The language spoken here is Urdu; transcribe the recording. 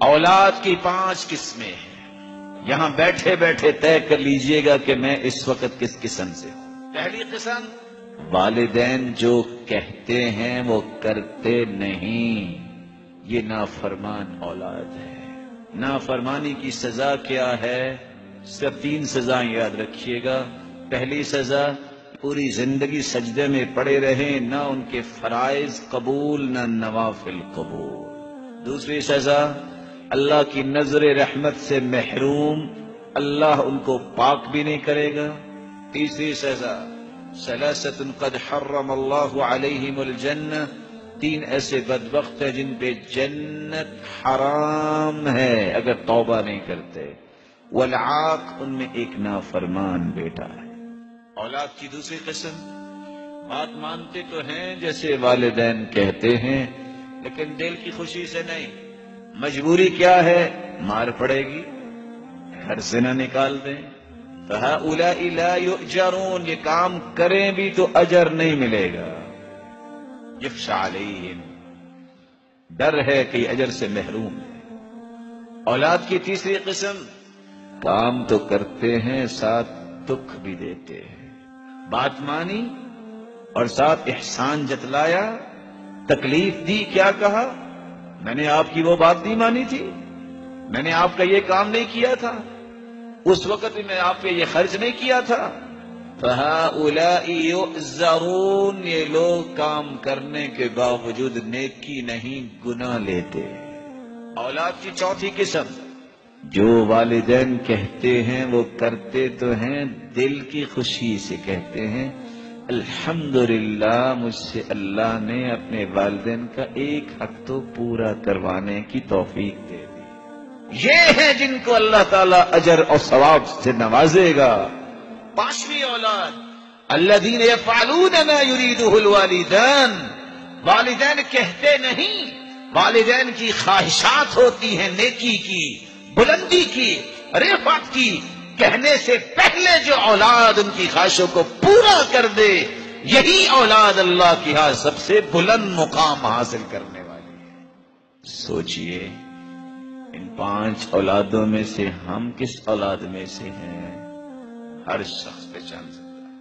اولاد کی 5 قسمیں ہیں. یہاں بیٹھے بیٹھے طے کر لیجئے گا کہ میں اس وقت کس قسم سے ہوں. پہلی قسم، والدین جو کہتے ہیں وہ کرتے نہیں، یہ نافرمان اولاد ہے. نافرمانی کی سزا کیا ہے؟ صرف 3 سزائیں یاد رکھیے گا. پہلی سزا، پوری زندگی سجدے میں پڑے رہیں، نہ ان کے فرائض قبول نہ نوافل قبول. دوسری سزا، اللہ کی نظر رحمت سے محروم، اللہ ان کو پاک بھی نہیں کرے گا. تیسری سزا، ثلاثۃ قد حرم اللہ علیہم الجنہ، 3 ایسے بدبخت ہیں جن پہ جنت حرام ہے اگر توبہ نہیں کرتے. والعاق، ان میں ایک نافرمان بیٹا ہے. اولاد کی دوسری قسم، بات مانتے تو ہیں جیسے والدین کہتے ہیں، لیکن دل کی خوشی سے نہیں. مجبوری کیا ہے؟ مار پڑے گی، گھر سے نہ نکال دیں. فَهَؤُلَاءِ لَا يُؤْجَرُونَ، یہ کام کریں بھی تو اجر نہیں ملے گا. يَخْشَىٰ عَلَيْهِمْ، ڈر ہے کہ اجر سے محروم ہے. اولاد کی تیسری قسم، کام تو کرتے ہیں ساتھ دکھ بھی دیتے ہیں. بات مانی اور ساتھ احسان جتلایا، تکلیف دی، کیا کہا؟ میں نے آپ کی وہ بات نہیں مانی تھی، میں نے آپ کا یہ کام نہیں کیا تھا، اس وقت بھی میں آپ پہ یہ خرچ نہیں کیا تھا. فَهَؤُلَاءِ يُعْذَرُونَ، یہ لوگ کام کرنے کے باوجود نیکی نہیں گناہ لیتے. اولاد کی چوتھی قسم، جو والدین کہتے ہیں وہ کرتے تو ہیں، دل کی خوشی سے کہتے ہیں الحمدللہ مجھ سے اللہ نے اپنے والدین کا ایک حق تو پورا کروانے کی توفیق دے دی. یہ ہے جن کو اللہ تعالیٰ اجر اور ثواب سے نوازے گا. 5ویں اولاد، الذین یفعلون ما یریدہ الوالدان، والدین کہتے نہیں، والدین کی خواہشات ہوتی ہیں نیکی کی، بلندی کی، رفعت کی. کہنے سے پہلے جو اولاد ان کی خواہشوں کو پورا کر دے، یہی اولاد اللہ کی ہاں سب سے بلند مقام حاصل کرنے والی ہے. سوچئے ان 5 اولادوں میں سے ہم کس اولاد میں سے ہیں؟ ہر شخص پہچان سکتا ہے.